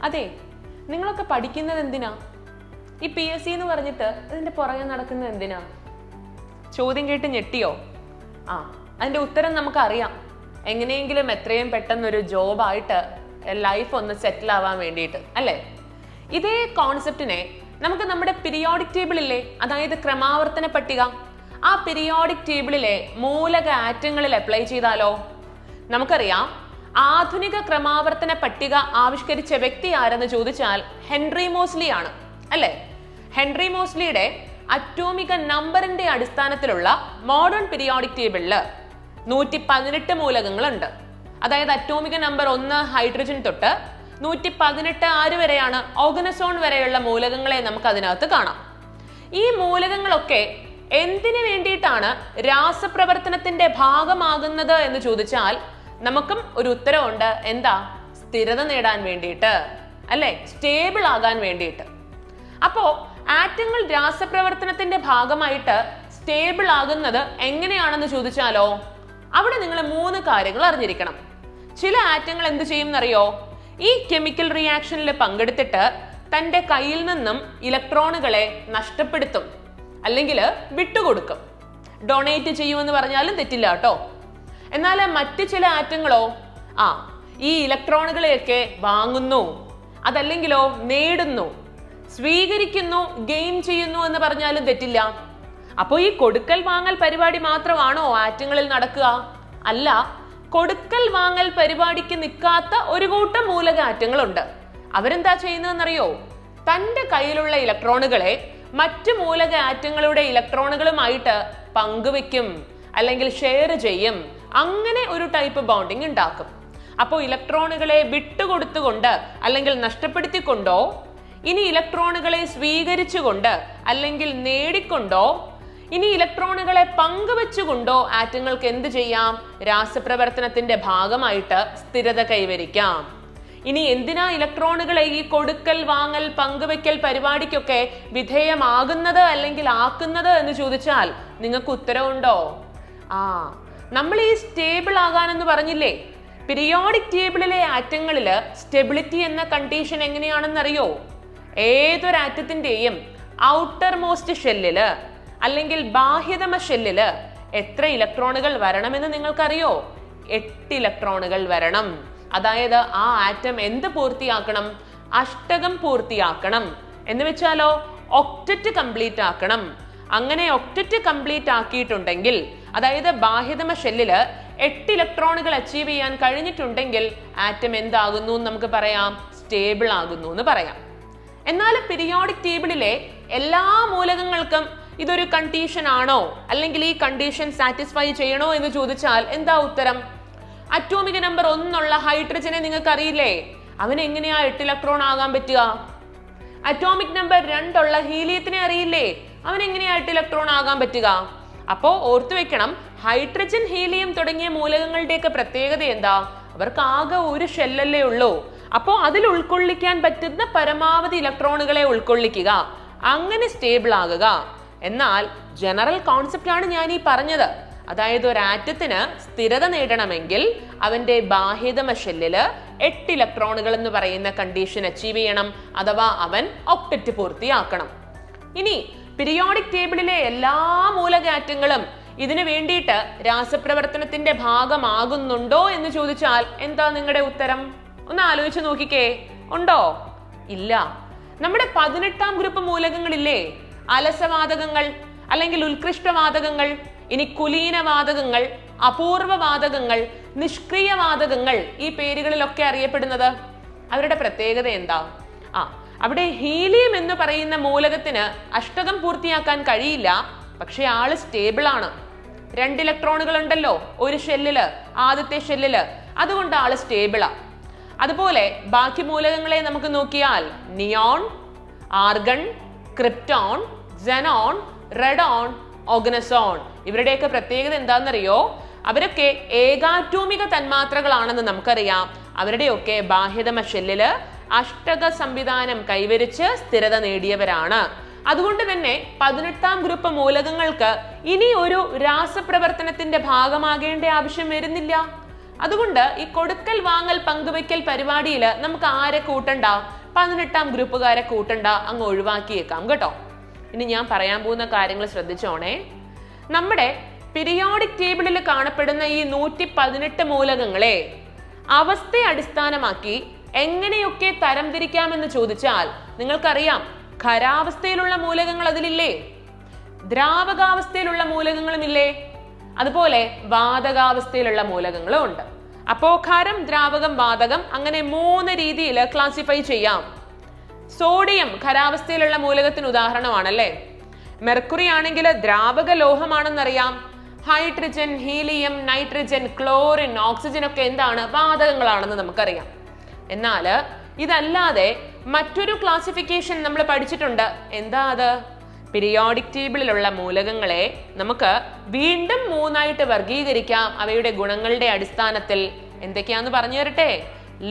അതെ, നിങ്ങളൊക്കെ പഠിക്കുന്നത് എന്തിനാ? ഈ PSC എന്ന് പറഞ്ഞിട്ട് ഇതിന്റെ പുറകെ നടക്കുന്നത് എന്തിനാ? ചോദ്യം കേട്ട് ഞെട്ടിയോ? അതിന്റെ ഉത്തരം നമുക്കറിയാം. എങ്ങനെയെങ്കിലും എത്രയും പെട്ടെന്നൊരു ജോബായിട്ട് ലൈഫ് ഒന്ന് സെറ്റിൽ ആവാൻ വേണ്ടിയിട്ട് അല്ലേ? ഇതേ കോൺസെപ്റ്റിനെ നമുക്ക് നമ്മുടെ പീരിയോഡിക് ടേബിളില്ലേ, അതായത് ക്രമാവർത്തന പട്ടിക, ആ പീരിയോഡിക് ടേബിളിലെ മൂലക ആറ്റങ്ങളിൽ അപ്ലൈ ചെയ്താലോ? നമുക്കറിയാം, ആധുനിക ക്രമാവർത്തന പട്ടിക ആവിഷ്കരിച്ച വ്യക്തി ആരെന്ന് ചോദിച്ചാൽ ഹെൻറി മോസ്ലി ആണ് അല്ലേ? ഹെൻറി മോസ്ലിയുടെ അറ്റോമിക നമ്പറിന്റെ അടിസ്ഥാനത്തിലുള്ള മോഡേൺ പീരിയോഡിക് ടേബിളില് 118 മൂലകങ്ങളുണ്ട്. അതായത് അറ്റോമിക നമ്പർ 1 ഹൈഡ്രജൻ തൊട്ട് 118 ആര് വരെയാണ്? ഓർഗനസോൺ വരെയുള്ള മൂലകങ്ങളെ നമുക്ക് അതിനകത്ത് കാണാം. ഈ മൂലകങ്ങളൊക്കെ എന്തിനു വേണ്ടിയിട്ടാണ് രാസപ്രവർത്തനത്തിന്റെ ഭാഗമാകുന്നത് എന്ന് ചോദിച്ചാൽ നമുക്കും ഒരു ഉത്തരവുണ്ട്. എന്താ? സ്ഥിരത നേടാൻ വേണ്ടിയിട്ട് അല്ലെ? സ്റ്റേബിൾ ആകാൻ വേണ്ടിയിട്ട്. അപ്പോ ആറ്റങ്ങൾ രാസപ്രവർത്തനത്തിന്റെ ഭാഗമായിട്ട് സ്റ്റേബിൾ ആകുന്നത് എങ്ങനെയാണെന്ന് ചോദിച്ചാലോ, അവിടെ നിങ്ങൾ 3 കാര്യങ്ങൾ അറിഞ്ഞിരിക്കണം. ചില ആറ്റങ്ങൾ എന്ത് ചെയ്യും എന്നറിയോ? ഈ കെമിക്കൽ റിയാക്ഷനിൽ പങ്കെടുത്തിട്ട് തന്റെ കയ്യിൽ നിന്നും ഇലക്ട്രോണുകളെ നഷ്ടപ്പെടുത്തും, അല്ലെങ്കിൽ വിട്ടുകൊടുക്കും. ഡൊണേറ്റ് ചെയ്യുമെന്ന് പറഞ്ഞാലും തെറ്റില്ല കേട്ടോ. എന്നാൽ മറ്റു ചില ആറ്റങ്ങളോ ഈ ഇലക്ട്രോണുകളെയൊക്കെ വാങ്ങുന്നു, അതല്ലെങ്കിലോ നേടുന്നു, സ്വീകരിക്കുന്നു, ഗെയിം ചെയ്യുന്നു എന്ന് പറഞ്ഞാലും തെറ്റില്ല. അപ്പോ ഈ കൊടുക്കൽ വാങ്ങൽ പരിപാടി മാത്രമാണോ ആറ്റങ്ങളിൽ നടക്കുക? അല്ല, കൊടുക്കൽ വാങ്ങൽ പരിപാടിക്ക് നിൽക്കാത്ത ഒരു കൂട്ടം മൂലക ആറ്റങ്ങളുണ്ട്. അവരെന്താ ചെയ്യുന്നതെന്നറിയോ? തന്റെ കയ്യിലുള്ള ഇലക്ട്രോണുകളെ മറ്റു മൂലക ആറ്റങ്ങളുടെ ഇലക്ട്രോണുകളുമായിട്ട് പങ്കുവെക്കും, അല്ലെങ്കിൽ ഷെയർ ചെയ്യും. അങ്ങനെ ഒരു ടൈപ്പ് ബോണ്ടിങ് ഉണ്ടാക്കും. അപ്പോൾ ഇലക്ട്രോണുകളെ വിട്ടുകൊടുത്തുകൊണ്ട് അല്ലെങ്കിൽ നഷ്ടപ്പെടുത്തിക്കൊണ്ടോ, ഇനി ഇലക്ട്രോണുകളെ സ്വീകരിച്ചുകൊണ്ട് അല്ലെങ്കിൽ നേടിക്കൊണ്ടോ, ഇനി ഇലക്ട്രോണുകളെ പങ്കുവെച്ചുകൊണ്ടോ ആറ്റങ്ങൾക്ക് എന്ത് ചെയ്യാം? രാസപ്രവർത്തനത്തിന്റെ ഭാഗമായിട്ട് സ്ഥിരത കൈവരിക്കാം. ഇനി എന്തിനാ ഇലക്ട്രോണുകളെ ഈ കൊടുക്കൽ വാങ്ങൽ പങ്കുവെക്കൽ പരിപാടിക്കൊക്കെ വിധേയമാകുന്നത് അല്ലെങ്കിൽ ആക്കുന്നത് എന്ന് ചോദിച്ചാൽ നിങ്ങൾക്ക് ഉത്തരവുണ്ടോ? നമ്മൾ ഈ സ്റ്റേബിൾ ആകാനെന്ന് പറഞ്ഞില്ലേ? പീരിയോഡിക് ടേബിളിലെ ആറ്റങ്ങളില് സ്റ്റെബിലിറ്റി എന്ന കണ്ടീഷൻ എങ്ങനെയാണെന്നറിയോ? ഏതൊരു ആറ്റത്തിന്റെയും ഔട്ടർ മോസ്റ്റ് ഷെല്ലില് അല്ലെങ്കിൽ ബാഹ്യതമ ഷെല്ലില് എത്ര ഇലക്ട്രോണുകൾ വരണമെന്ന് നിങ്ങൾക്കറിയോ? 8 ഇലക്ട്രോണുകൾ വരണം. അതായത് ആ ആറ്റം എന്ത് പൂർത്തിയാക്കണം? അഷ്ടകം പൂർത്തിയാക്കണം. എന്ന് വെച്ചാലോ ഒക്ടറ്റ് കംപ്ലീറ്റ് ആക്കണം. അങ്ങനെ ഒക്ടറ്റ് കംപ്ലീറ്റ് ആക്കിയിട്ടുണ്ടെങ്കിൽ, അതായത് ബാഹ്യതമ ഷെല്ലില് 8 ഇലക്ട്രോണുകൾ അച്ചീവ് ചെയ്യാൻ കഴിഞ്ഞിട്ടുണ്ടെങ്കിൽ ആറ്റം എന്താകുന്നു എന്ന് നമുക്ക് പറയാം? സ്റ്റേബിൾ ആകുന്നു എന്ന് പറയാം. എന്നാൽ പീരിയോഡിക് ടേബിളിലെ എല്ലാ മൂലകങ്ങൾക്കും ഇതൊരു കണ്ടീഷൻ ആണോ, അല്ലെങ്കിൽ ഈ കണ്ടീഷൻ സാറ്റിസ്ഫൈ ചെയ്യണോ എന്ന് ചോദിച്ചാൽ എന്താ ഉത്തരം? അറ്റോമിക നമ്പർ 1 ഹൈഡ്രജനെ നിങ്ങൾക്ക് അറിയില്ലേ? അവന് എങ്ങനെയാ 8 ഇലക്ട്രോൺ ആകാൻ പറ്റുക? അറ്റോമിക് നമ്പർ 2 ഹീലിയത്തിനെ അറിയില്ലേ? അവൻ എങ്ങനെയാ 8 ഇലക്ട്രോൺ ആകാൻ പറ്റുക? അപ്പോ ഓർത്തു വെക്കണം, ഹൈഡ്രജൻ, ഹീലിയം തുടങ്ങിയ മൂലകങ്ങളുടെയൊക്കെ പ്രത്യേകത എന്താ? അവർക്ക് ആകെ ഒരു ഷെല്ലല്ലേ ഉള്ളൂ. അപ്പോ അതിൽ ഉൾക്കൊള്ളിക്കാൻ പറ്റുന്ന പരമാവധി ഇലക്ട്രോണുകളെ ഉൾക്കൊള്ളിക്കുക, അങ്ങനെ സ്റ്റേബിൾ ആകുക. എന്നാൽ ജനറൽ കോൺസെപ്റ്റ് ആണ് ഞാൻ ഈ പറഞ്ഞത്. അതായത് ഒരു ആറ്റത്തിന് സ്ഥിരത നേടണമെങ്കിൽ അവന്റെ ബാഹ്യതമ ഷെല്ലില് 8 ഇലക്ട്രോണുകൾ എന്ന് പറയുന്ന കണ്ടീഷൻ അച്ചീവ് ചെയ്യണം, അഥവാ അവൻ ഒക്ടറ്റ് പൂർത്തിയാക്കണം. ഇനി പീരിയോഡിക് ടേബിളിലെ എല്ലാ മൂലക ആറ്റങ്ങളും ഇതിനു വേണ്ടിയിട്ട് രാസപ്രവർത്തനത്തിന്റെ ഭാഗമാകുന്നുണ്ടോ എന്ന് ചോദിച്ചാൽ എന്താ നിങ്ങളുടെ ഉത്തരം? ഒന്ന് ആലോചിച്ച് നോക്കിക്കേ. ഉണ്ടോ? ഇല്ല. നമ്മുടെ 18ാം ഗ്രൂപ്പ് മൂലകങ്ങളില്ലേ, അലസവാതകങ്ങൾ അല്ലെങ്കിൽ ഉത്കൃഷ്ടവാതകങ്ങൾ, ഇനി കുലീനവാതകങ്ങൾ, അപൂർവവാതകങ്ങൾ, നിഷ്ക്രിയവാതകങ്ങൾ, ഈ പേരുകളിലൊക്കെ അറിയപ്പെടുന്നത്, അവരുടെ പ്രത്യേകത എന്താ? അവിടെ ഹീലിയം എന്ന് പറയുന്ന മൂലകത്തിന് അഷ്ടകം പൂർത്തിയാക്കാൻ കഴിയില്ല, പക്ഷെ ആള് സ്റ്റേബിൾ ആണ്. 2 ഇലക്ട്രോണുകൾ ഉണ്ടല്ലോ ഒരു ഷെല്ലില്, ആദ്യത്തെ ഷെല്ലില്, അതുകൊണ്ട് ആള് സ്റ്റേബിളാ. അതുപോലെ ബാക്കി മൂലകങ്ങളെ നമുക്ക് നോക്കിയാൽ നിയോൺ, ആർഗൺ, ക്രിപ്റ്റോൺ, സെനോൺ, റെഡോൺ, ഓർഗനസോൺ, ഇവരുടെയൊക്കെ പ്രത്യേകത എന്താണെന്നറിയോ? അവരൊക്കെ ഏകാറ്റോമിക തന്മാത്രകളാണെന്ന് നമുക്കറിയാം. അവരുടെയൊക്കെ ബാഹ്യതമ ഷെല്ലില് അഷ്ടക സംവിധാനം കൈവരിച്ച് സ്ഥിരത നേടിയവരാണ്. അതുകൊണ്ട് തന്നെ 18ാം ഗ്രൂപ്പ് മൂലകങ്ങൾക്ക് ഇനി ഒരു രാസപ്രവർത്തനത്തിന്റെ ഭാഗമാകേണ്ട ആവശ്യം വരുന്നില്ല. അതുകൊണ്ട് ഈ കൊടുക്കൽ വാങ്ങൽ പങ്കുവെക്കൽ പരിപാടിയിൽ നമുക്ക് ആരെ കൂട്ടണ്ട, 18ാം ഗ്രൂപ്പുകാരെ കൂട്ടണ്ട, അങ്ങ് ഒഴിവാക്കിയേക്കാം കേട്ടോ. ഇനി ഞാൻ പറയാൻ പോകുന്ന കാര്യങ്ങൾ ശ്രദ്ധിച്ചോണേ. നമ്മുടെ പീരിയോഡിക് ടേബിളിൽ കാണപ്പെടുന്ന ഈ 118 മൂലകങ്ങളെ അവസ്ഥയെ അടിസ്ഥാനമാക്കി എങ്ങനെയൊക്കെ തരംതിരിക്കാമെന്ന് ചോദിച്ചാൽ നിങ്ങൾക്കറിയാം, ഖരാവസ്ഥയിലുള്ള മൂലകങ്ങൾ അതിലില്ലേ, ദ്രാവകാവസ്ഥയിലുള്ള മൂലകങ്ങളും ഇല്ലേ, അതുപോലെ വാതകാവസ്ഥയിലുള്ള മൂലകങ്ങളും ഉണ്ട്. അപ്പോ ഖരം, ദ്രാവകം, വാതകം അങ്ങനെ 3 രീതിയിൽ ക്ലാസിഫൈ ചെയ്യാം. സോഡിയം ഖരാവസ്ഥയിലുള്ള മൂലകത്തിന് ഉദാഹരണമാണല്ലേ. മെർക്കുറി ആണെങ്കിൽ ദ്രാവക ലോഹമാണെന്നറിയാം. Hydrogen, helium, nitrogen, chlorine, oxygen ഒക്കെ എന്താണ്, വാതകങ്ങളാണെന്ന് നമുക്കറിയാം. എന്നാൽ ഇതല്ലാതെ മറ്റൊരു ക്ലാസിഫിക്കേഷൻ നമ്മൾ പഠിച്ചിട്ടുണ്ട്. എന്താ അത്? പീരിയോഡിക് ടേബിളിലുള്ള മൂലകങ്ങളെ നമുക്ക് വീണ്ടും 3ആയിട്ട് വർഗീകരിക്കാം അവയുടെ ഗുണങ്ങളുടെ അടിസ്ഥാനത്തിൽ. എന്തൊക്കെയാന്ന് പറഞ്ഞു തരട്ടെ.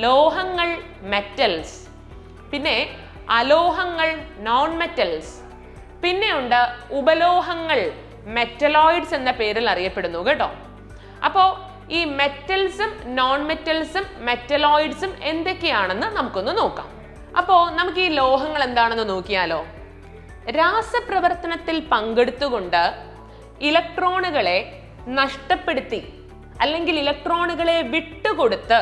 ലോഹങ്ങൾ മെറ്റൽസ്, പിന്നെ അലോഹങ്ങൾ നോൺ മെറ്റൽസ്, പിന്നെ ഉണ്ട് ഉപലോഹങ്ങൾ മെറ്റലോയിഡ്സ് എന്ന പേരിൽ അറിയപ്പെടുന്നു കേട്ടോ. അപ്പോ ഈ മെറ്റൽസും നോൺ മെറ്റൽസും മെറ്റലോയിഡ്സും എന്തൊക്കെയാണെന്ന് നമുക്കൊന്ന് നോക്കാം. അപ്പോ നമുക്ക് ഈ ലോഹങ്ങൾ എന്താണെന്ന് നോക്കിയാലോ. രാസപ്രവർത്തനത്തിൽ പങ്കെടുത്തുകൊണ്ട് ഇലക്ട്രോണുകളെ നഷ്ടപ്പെടുത്തി അല്ലെങ്കിൽ ഇലക്ട്രോണുകളെ വിട്ടുകൊടുത്ത്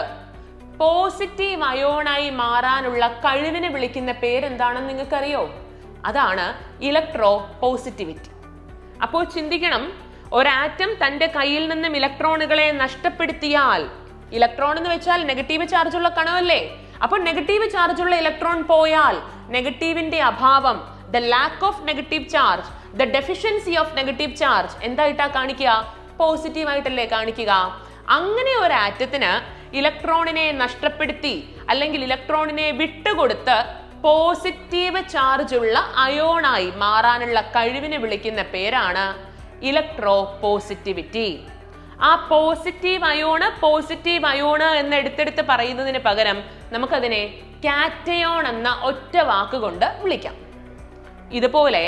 പോസിറ്റീവ് അയോണായി മാറാനുള്ള കഴിവിനെ വിളിക്കുന്ന പേരെന്താണെന്ന് നിങ്ങൾക്കറിയോ? അതാണ് ഇലക്ട്രോ പോസിറ്റിവിറ്റി. അപ്പോൾ ചിന്തിക്കണം, ഒരാറ്റം തന്റെ കയ്യിൽ നിന്നും ഇലക്ട്രോണുകളെ നഷ്ടപ്പെടുത്തിയാൽ, ഇലക്ട്രോൺ എന്ന് വെച്ചാൽ നെഗറ്റീവ് ചാർജുള്ള കണമല്ലേ, അപ്പൊ നെഗറ്റീവ് ചാർജുള്ള ഇലക്ട്രോൺ പോയാൽ നെഗറ്റീവിന്റെ അഭാവം, the lack of negative charge, the deficiency of negative charge എന്തായിട്ടാ കാണിക്കുക? പോസിറ്റീവ് ആയിട്ടല്ലേ കാണിക്കുക. അങ്ങനെ ഒരു ആറ്റത്തിന് ഇലക്ട്രോണിനെ നഷ്ടപ്പെടുത്തി അല്ലെങ്കിൽ ഇലക്ട്രോണിനെ വിട്ടുകൊടുത്ത് പോസിറ്റീവ് ചാർജ് ഉള്ള അയോണായി മാറാനുള്ള കഴിവിനെ വിളിക്കുന്ന പേരാണ് ഇലക്ട്രോ പോസിറ്റിവിറ്റി. ആ പോസിറ്റീവ് അയോണ് എന്ന് എടുത്തെടുത്ത് പറയുന്നതിന് പകരം നമുക്കതിനെ കാറ്റയോൺ എന്ന ഒറ്റ വാക്കുകൊണ്ട് വിളിക്കാം. ഇതുപോലെ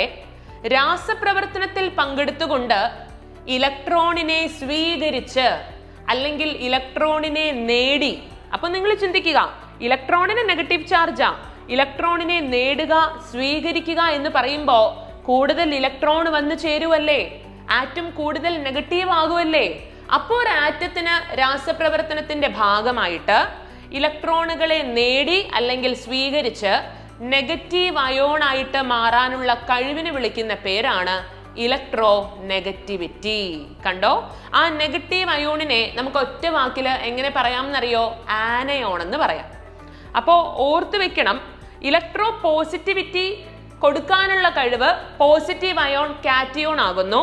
രാസപ്രവർത്തനത്തിൽ പങ്കെടുത്തുകൊണ്ട് ഇലക്ട്രോണിനെ സ്വീകരിച്ച് അല്ലെങ്കിൽ ഇലക്ട്രോണിനെ നേടി. അപ്പൊ നിങ്ങൾ ചിന്തിക്കുക, ഇലക്ട്രോണിന് നെഗറ്റീവ് ചാർജാ, ഇലക്ട്രോണിനെ നേടുക, സ്വീകരിക്കുക എന്ന് പറയുമ്പോൾ കൂടുതൽ ഇലക്ട്രോൺ വന്നു ചേരുവല്ലേ, ആറ്റം കൂടുതൽ നെഗറ്റീവ് ആകുമല്ലേ. അപ്പോൾ ഒരു ആറ്റത്തിന് രാസപ്രവർത്തനത്തിന്റെ ഭാഗമായിട്ട് ഇലക്ട്രോണുകളെ നേടി അല്ലെങ്കിൽ സ്വീകരിച്ച് നെഗറ്റീവ് അയോൺ ആയിട്ട് മാറാനുള്ള കഴിവിനെ വിളിക്കുന്ന പേരാണ് ഇലക്ട്രോ നെഗറ്റിവിറ്റി. കണ്ടോ? ആ നെഗറ്റീവ് അയോണിനെ നമുക്ക് ഒറ്റ വാക്കില് എങ്ങനെ പറയാമെന്നറിയോ? ആനയോൺ എന്ന് പറയാം. അപ്പോ ഓർത്തു വെക്കണം, ഇലക്ട്രോ പോസിറ്റിവിറ്റി കൊടുക്കാനുള്ള കഴിവ് പോസിറ്റീവ് അയോൺ കാറ്റയോൺ ആകുന്നു,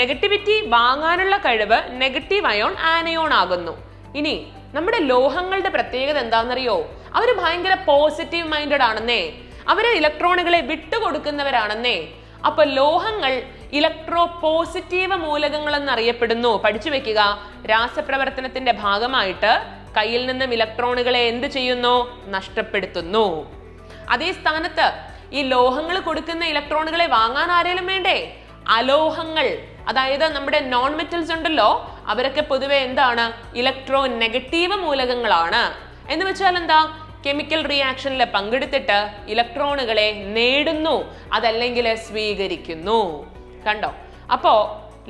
നെഗറ്റിവിറ്റി വാങ്ങാനുള്ള കഴിവ് നെഗറ്റീവ് അയോൺ ആനയോൺ ആകുന്നു. ഇനി നമ്മുടെ ലോഹങ്ങളുടെ പ്രത്യേകത എന്താണെന്നറിയോ? അവര് ഭയങ്കര പോസിറ്റീവ് മൈൻഡഡ് ആണെന്നേ, അവര് ഇലക്ട്രോണുകളെ വിട്ടുകൊടുക്കുന്നവരാണെന്നേ. അപ്പൊ ലോഹങ്ങൾ ഇലക്ട്രോ പോസിറ്റീവ് മൂലകങ്ങൾ എന്നറിയപ്പെടുന്നു. പഠിച്ചു വെക്കുക, രാസപ്രവർത്തനത്തിന്റെ ഭാഗമായിട്ട് കയ്യിൽ നിന്നും ഇലക്ട്രോണുകളെ എന്ത് ചെയ്യുന്നു? നഷ്ടപ്പെടുത്തുന്നു. അതേ സ്ഥാനത്ത് ഈ ലോഹങ്ങൾ കൊടുക്കുന്ന ഇലക്ട്രോണുകളെ വാങ്ങാൻ ആരെങ്കിലും വേണ്ടേ? അലോഹങ്ങൾ, അതായത് നമ്മുടെ നോൺ മെറ്റൽസ് ഉണ്ടല്ലോ, അവരൊക്കെ പൊതുവെ എന്താണ്? ഇലക്ട്രോ നെഗറ്റീവ് മൂലകങ്ങളാണ്. എന്ന് വെച്ചാൽ എന്താ? കെമിക്കൽ റിയാക്ഷനിൽ പങ്കെടുത്തിട്ട് ഇലക്ട്രോണുകളെ നേടുന്നു, അതല്ലെങ്കിൽ സ്വീകരിക്കുന്നു. കണ്ടോ? അപ്പോ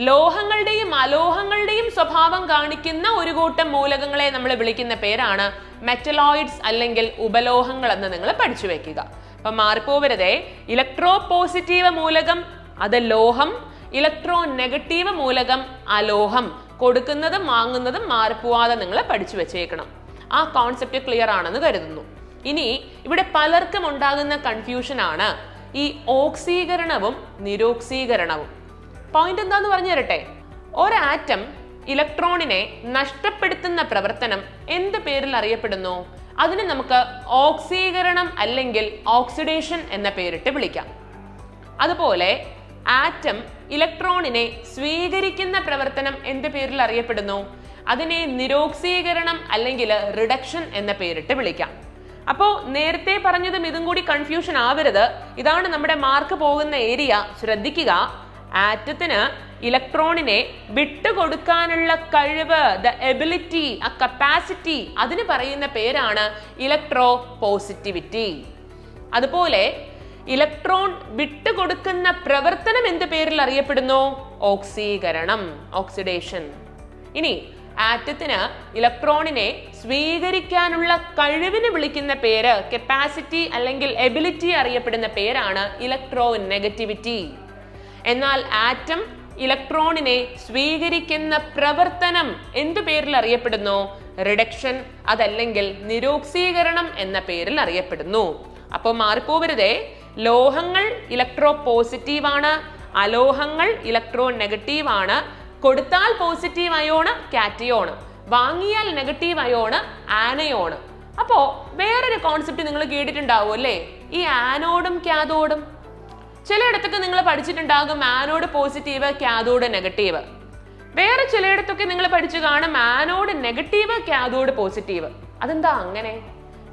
ലോഹങ്ങളുടെയും അലോഹങ്ങളുടെയും സ്വഭാവം കാണിക്കുന്ന ഒരു കൂട്ടം മൂലകങ്ങളെ നമ്മൾ വിളിക്കുന്ന പേരാണ് മെറ്റലോയിഡ്സ് അല്ലെങ്കിൽ ഉപലോഹങ്ങൾ എന്ന് നിങ്ങൾ പഠിച്ചു വെക്കുക. അപ്പൊ മാറിപ്പോവരുതേ, ഇലക്ട്രോ പോസിറ്റീവ് മൂലകം അത് ലോഹം, ഇലക്ട്രോ നെഗറ്റീവ് മൂലകം അലോഹം. കൊടുക്കുന്നതും വാങ്ങുന്നതും മാറിപ്പോവാതെ നിങ്ങൾ പഠിച്ചു വെച്ചേക്കണം. ആ കോൺസെപ്റ്റ് ക്ലിയർ ആണെന്ന് കരുതുന്നു. ഇനി ഇവിടെ പലർക്കും ഉണ്ടാകുന്ന കൺഫ്യൂഷൻ ആണ് ഈ ഓക്സീകരണവും നിരോക്സീകരണവും. പോയിന്റ് എന്താന്ന് പറഞ്ഞു തരട്ടെ. ഒരാറ്റം ഇലക്ട്രോണിനെ നഷ്ടപ്പെടുത്തുന്ന പ്രവർത്തനം എന്ത് പേരിൽ അറിയപ്പെടുന്നു? അതിന് നമുക്ക് ഓക്സീകരണം അല്ലെങ്കിൽ ഓക്സിഡേഷൻ എന്ന പേരിട്ട് വിളിക്കാം. അതുപോലെ ആറ്റം ഇലക്ട്രോണിനെ സ്വീകരിക്കുന്ന പ്രവർത്തനം എന്ത് പേരിൽ അറിയപ്പെടുന്നു? അതിനെ നിരോക്സീകരണം അല്ലെങ്കിൽ റിഡക്ഷൻ എന്ന പേരിട്ട് വിളിക്കാം. അപ്പോ നേരത്തെ പറഞ്ഞതും ഇതും കൂടി കൺഫ്യൂഷൻ ആവരുത്. ഇതാണ് നമ്മുടെ മാർക്ക് പോകുന്ന ഏരിയ. ശ്രദ്ധിക്കുക, ആറ്റത്തിന് ഇലക്ട്രോണിനെ വിട്ടുകൊടുക്കാനുള്ള കഴിവ്, ദ എബിലിറ്റി, ആ കപ്പാസിറ്റി, അതിന് പറയുന്ന പേരാണ് ഇലക്ട്രോ പോസിറ്റിവിറ്റി. അതുപോലെ ഇലക്ട്രോൺ വിട്ടുകൊടുക്കുന്ന പ്രവർത്തനം എന്ത് പേരിൽ അറിയപ്പെടുന്നു? ഓക്സീകരണം, ഓക്സിഡേഷൻ. ഇനി ആറ്റത്തിന് ഇലക്ട്രോണിനെ സ്വീകരിക്കാനുള്ള കഴിവിന് വിളിക്കുന്ന പേര്, കപ്പാസിറ്റി അല്ലെങ്കിൽ എബിലിറ്റി അറിയപ്പെടുന്ന പേരാണ് ഇലക്ട്രോ നെഗറ്റിവിറ്റി. എന്നാൽ ആറ്റം ഇലക്ട്രോണിനെ സ്വീകരിക്കുന്ന പ്രവർത്തനം എന്തു പേരിൽ അറിയപ്പെടുന്നു? റിഡക്ഷൻ, അതല്ലെങ്കിൽ നിരോക്സീകരണം എന്ന പേരിൽ അറിയപ്പെടുന്നു. അപ്പോൾ മാറിപ്പോവരുതേ, ലോഹങ്ങൾ ഇലക്ട്രോ പോസിറ്റീവ് ആണ്, അലോഹങ്ങൾ ഇലക്ട്രോ നെഗറ്റീവ് ആണ്. കൊടുത്താൽ പോസിറ്റീവ് അയോണ് കാറ്റയോണ്, വാങ്ങിയാൽ നെഗറ്റീവ് അയോണ് ആനയോണ്. അപ്പോ വേറൊരു കോൺസെപ്റ്റ് നിങ്ങൾ കേട്ടിട്ടുണ്ടാവും അല്ലേ, ഈ ആനോഡും കാഥോഡും. ചിലയിടത്തൊക്കെ നിങ്ങൾ പഠിച്ചിട്ടുണ്ടാകും ആനോഡ് പോസിറ്റീവ്, കാഥോഡ് നെഗറ്റീവ്. വേറെ ചിലയിടത്തൊക്കെ നിങ്ങൾ പഠിച്ചു കാണും ആനോഡ് നെഗറ്റീവ്, കാഥോഡ് പോസിറ്റീവ്. അതെന്താ അങ്ങനെ?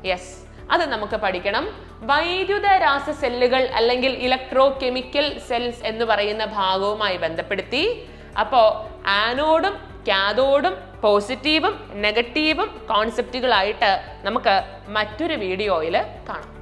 യെസ്, അത് നമുക്ക് പഠിക്കണം. വൈദ്യുത രാസ സെല്ലുകൾ അല്ലെങ്കിൽ ഇലക്ട്രോ കെമിക്കൽ സെൽസ് എന്ന് പറയുന്ന ഭാഗവുമായി ബന്ധപ്പെടുത്തി. അപ്പോ ആനോഡും കാഥോഡും പോസിറ്റീവും നെഗറ്റീവും കോൺസെപ്റ്റുകളായിട്ട് നമുക്ക് മറ്റൊരു വീഡിയോയിൽ കാണാം.